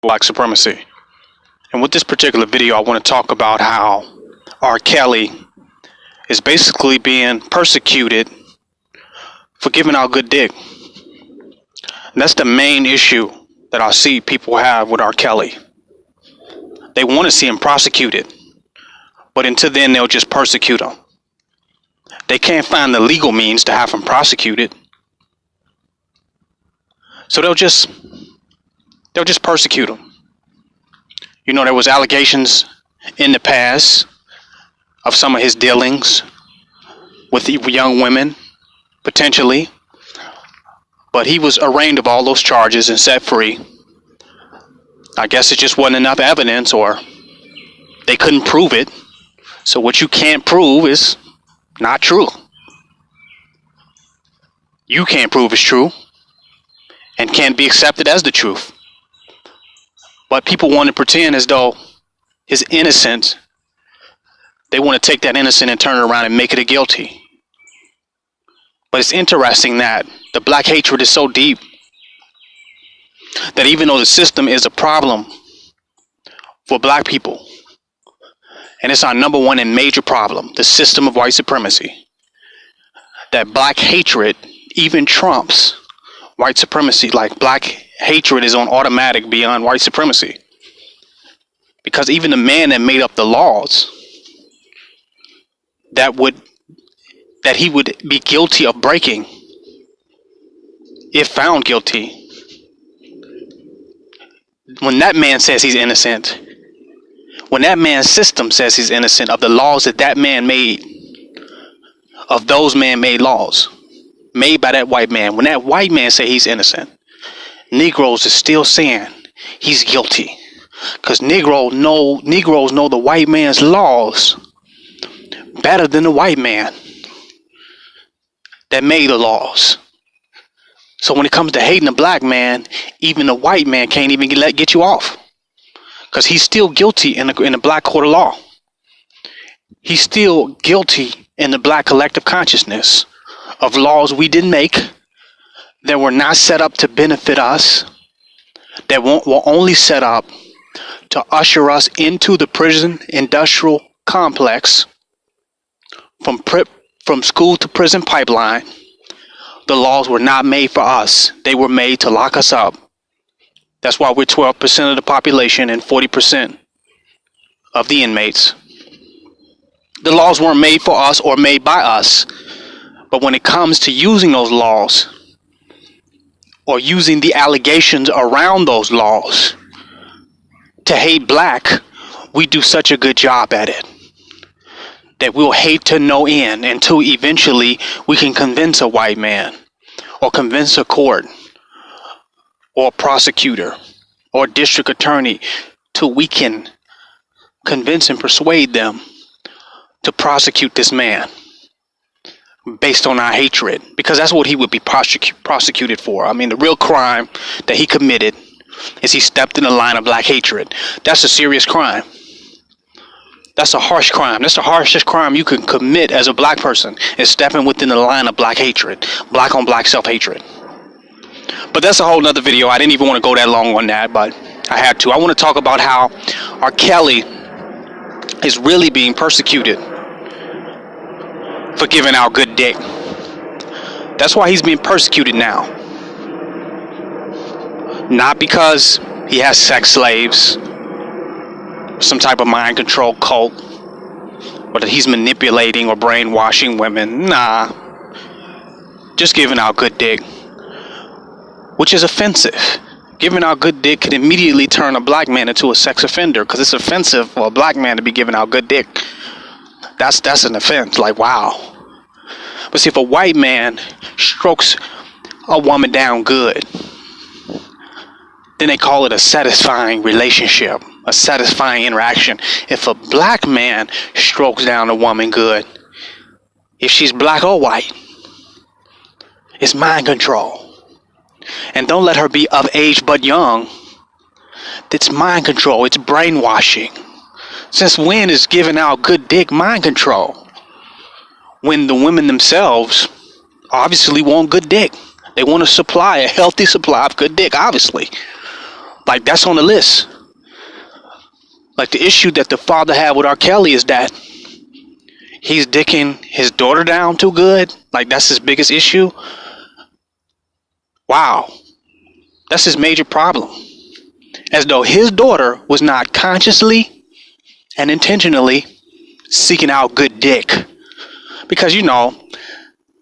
Black supremacy. And with this particular video, I want to talk about how R. Kelly is basically being persecuted for giving out good dick. And that's the main issue that I see people have with R. Kelly. They want to see him prosecuted, but until then they'll just persecute him. They can't find the legal means to have him prosecuted, so they'll just persecute him. You know, there was allegations in the past of some of his dealings with young women, potentially, but he was arraigned of all those charges and set free. I guess it just wasn't enough evidence, or they couldn't prove it. So what you can't prove is not true. You can't prove it's true and can't be accepted as the truth. But people want to pretend as though his innocence, they want to take that innocent and turn it around and make it a guilty. But it's interesting that the black hatred is so deep that even though the system is a problem for black people, and it's our number one and major problem, the system of white supremacy, that black hatred even trumps white supremacy. Like, black hatred is on automatic beyond white supremacy, because even the man that made up the laws that he would be guilty of breaking, if found guilty, when that man says he's innocent, when that man's system says he's innocent of the laws that man made, of those man-made laws made by that white man, when that white man say he's innocent, Negroes is still saying he's guilty, because Negroes know the white man's laws better than the white man that made the laws. So when it comes to hating a black man, even the white man can't even get you off, because he's still guilty in the black court of law. He's still guilty in the black collective consciousness of laws we didn't make, that were not set up to benefit us, that were only set up to usher us into the prison industrial complex, from school to prison pipeline. The laws were not made for us. They were made to lock us up. That's why we're 12% of the population and 40% of the inmates. The laws weren't made for us or made by us. But when it comes to using those laws, or using the allegations around those laws to hate black, we do such a good job at it that we'll hate to no end, until eventually we can convince a white man, or convince a court, or a prosecutor, or a district attorney, till we can convince and persuade them to prosecute this man based on our hatred, because that's what he would be prosecuted for. I mean, the real crime that he committed is he stepped in the line of black hatred. That's a serious crime. That's a harsh crime. That's the harshest crime you can commit as a black person, is stepping within the line of black hatred, black on black self-hatred. But that's a whole nother video. I didn't even want to go that long on that, but I had to. I want to talk about how R. Kelly is really being persecuted for giving out good dick. That's why he's being persecuted now. Not because he has sex slaves, some type of mind control cult, but that he's manipulating or brainwashing women. Nah, just giving out good dick, which is offensive. Giving out good dick could immediately turn a black man into a sex offender, because it's offensive for a black man to be giving out good dick. That's an offense. Like, wow. But see, if a white man strokes a woman down good, then they call it a satisfying relationship, a satisfying interaction. If a black man strokes down a woman good, if she's black or white, it's mind control. And don't let her be of age but young. It's mind control. It's brainwashing. Since when is giving out good dick mind control? When the women themselves obviously want good dick. They want to supply a healthy supply of good dick, obviously. Like, that's on the list. Like, the issue that the father had with R. Kelly is that he's dicking his daughter down too good. Like, that's his biggest issue. Wow. That's his major problem. As though his daughter was not consciously and intentionally seeking out good dick. Because, you know,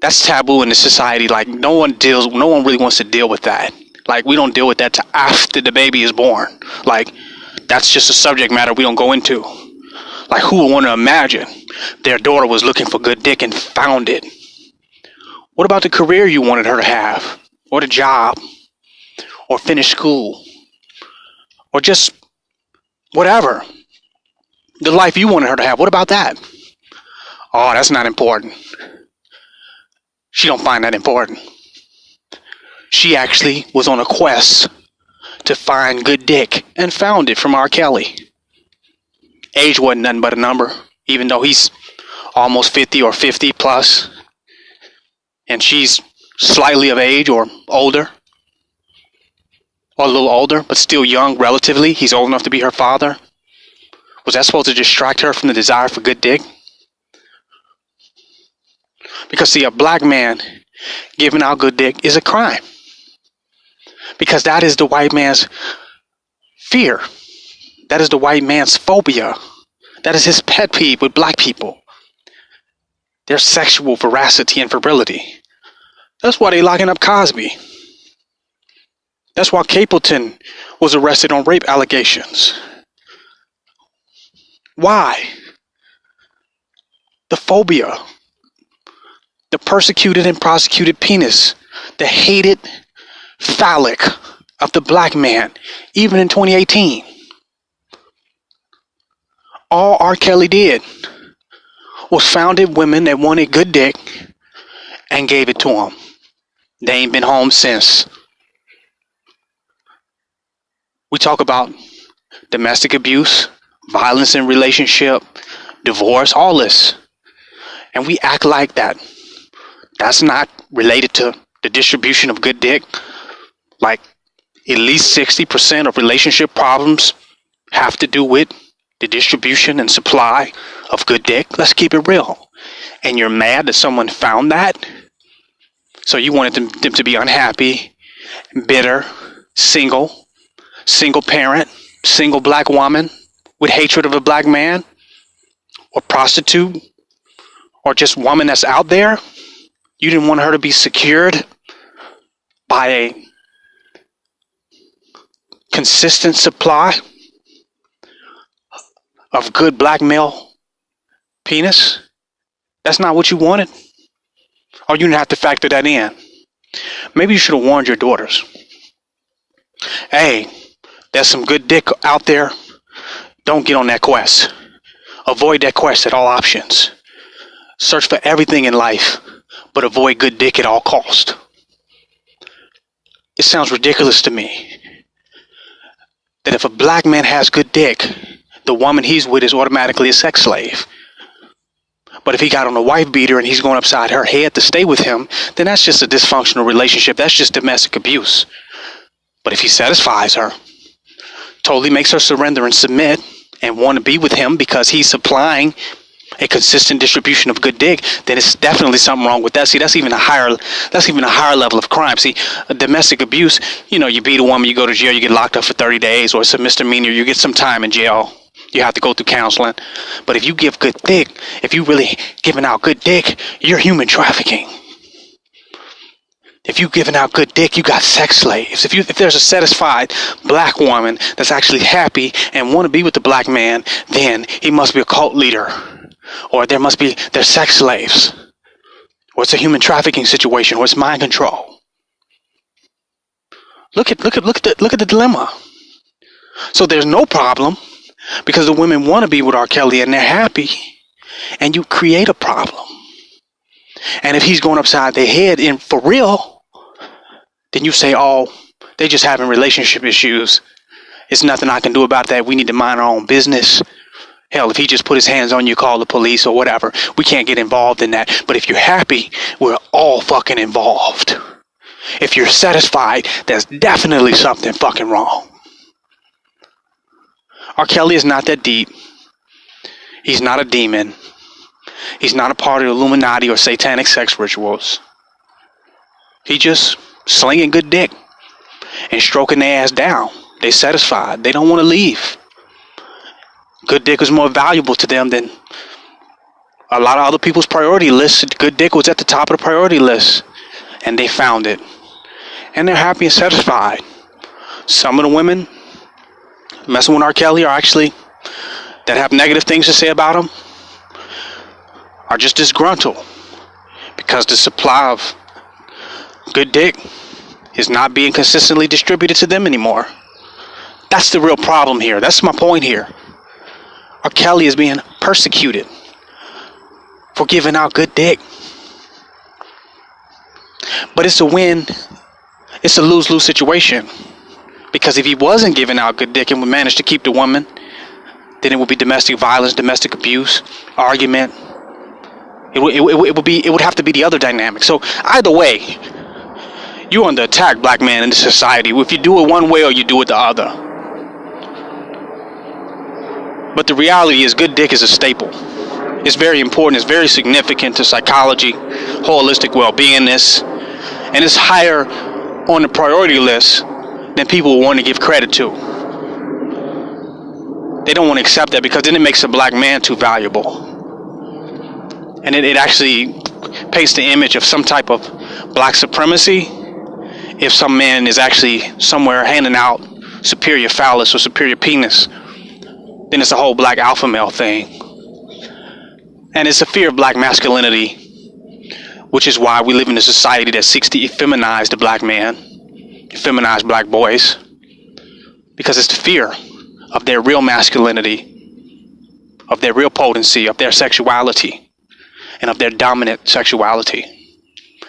that's taboo in the society. Like, no one really wants to deal with that. Like, we don't deal with that till after the baby is born. Like, that's just a subject matter we don't go into. Like, who would want to imagine their daughter was looking for good dick and found it? What about the career you wanted her to have? Or the job? Or finish school? Or just whatever? The life you wanted her to have, what about that? Oh, that's not important. She don't find that important. She actually was on a quest to find good dick and found it from R. Kelly. Age wasn't nothing but a number, even though he's almost 50 or 50 plus, and she's slightly of age or older, or a little older, but still young relatively. He's old enough to be her father. Was that supposed to distract her from the desire for good dick? Because, see, a black man giving out good dick is a crime. Because that is the white man's fear. That is the white man's phobia. That is his pet peeve with black people. Their sexual veracity and virility. That's why they locking up Cosby. That's why Capleton was arrested on rape allegations. Why? The phobia. The persecuted and prosecuted penis. The hated phallic of the black man, even in 2018. All R. Kelly did was founded women that wanted good dick and gave it to them. They ain't been home since. We talk about domestic abuse, violence in relationship, divorce, all this. And we act like that's not related to the distribution of good dick. Like, at least 60% of relationship problems have to do with the distribution and supply of good dick. Let's keep it real. And you're mad that someone found that? So you wanted them to be unhappy, bitter, single parent, single black woman with hatred of a black man, or prostitute, or just woman that's out there? You didn't want her to be secured by a consistent supply of good black male penis? That's not what you wanted? Or you didn't have to factor that in? Maybe you should have warned your daughters. Hey, there's some good dick out there. Don't get on that quest. Avoid that quest at all options. Search for everything in life, but avoid good dick at all cost. It sounds ridiculous to me that if a black man has good dick, the woman he's with is automatically a sex slave. But if he got on a wife beater and he's going upside her head to stay with him, then that's just a dysfunctional relationship. That's just domestic abuse. But if he satisfies her, totally makes her surrender and submit and want to be with him because he's supplying a consistent distribution of good dick, then it's definitely something wrong with that. See, that's even a higher level of crime. See, domestic abuse, you know, you beat a woman, you go to jail, you get locked up for 30 days, or it's a misdemeanor, you get some time in jail. You have to go through counseling. But if you give good dick, if you really giving out good dick, you're human trafficking. If you giving out good dick, you got sex slaves. If there's a satisfied black woman that's actually happy and want to be with the black man, then he must be a cult leader. Or they're sex slaves. Or it's a human trafficking situation, or it's mind control. Look at the dilemma. So there's no problem because the women want to be with R. Kelly and they're happy, and you create a problem. And if he's going upside their head in for real, then you say, oh, they just having relationship issues. It's nothing I can do about that. We need to mind our own business. Hell, if he just put his hands on you, call the police or whatever. We can't get involved in that. But if you're happy, we're all fucking involved. If you're satisfied, there's definitely something fucking wrong. R. Kelly is not that deep. He's not a demon. He's not a part of the Illuminati or satanic sex rituals. He just slinging good dick and stroking their ass down. They satisfied. They don't want to leave. Good dick is more valuable to them than a lot of other people's priority lists. Good dick was at the top of the priority list, and they found it, and they're happy and satisfied. Some of the women messing with R. Kelly are actually, that have negative things to say about him, are just disgruntled because the supply of good dick is not being consistently distributed to them anymore. That's the real problem here. That's my point here. R. Kelly is being persecuted for giving out good dick. But it's a win. It's a lose-lose situation. Because if he wasn't giving out good dick and would manage to keep the woman, then it would be domestic violence, domestic abuse, argument. It would have to be the other dynamic. So either way, you're on the attack, black man, in this society. If you do it one way or you do it the other. But the reality is, good dick is a staple. It's very important. It's very significant to psychology, holistic well-beingness, and it's higher on the priority list than people want to give credit to. They don't want to accept that because then it makes a black man too valuable. And it actually paints the image of some type of black supremacy if some man is actually somewhere handing out superior phallus or superior penis. Then it's a whole black alpha male thing. And it's a fear of black masculinity, which is why we live in a society that seeks to effeminize the black man, effeminize black boys, because it's the fear of their real masculinity, of their real potency, of their sexuality, and of their dominant sexuality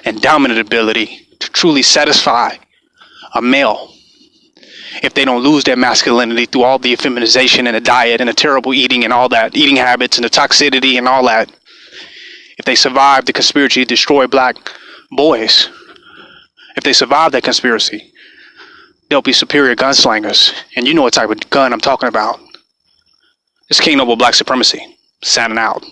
and dominant ability to truly satisfy a male. If they don't lose their masculinity through all the effeminization and the diet and the terrible eating and all that, eating habits and the toxicity and all that, if they survive the conspiracy to destroy black boys, if they survive that conspiracy, they'll be superior gunslingers. And you know what type of gun I'm talking about. It's King Noble Black Supremacy. Signing out.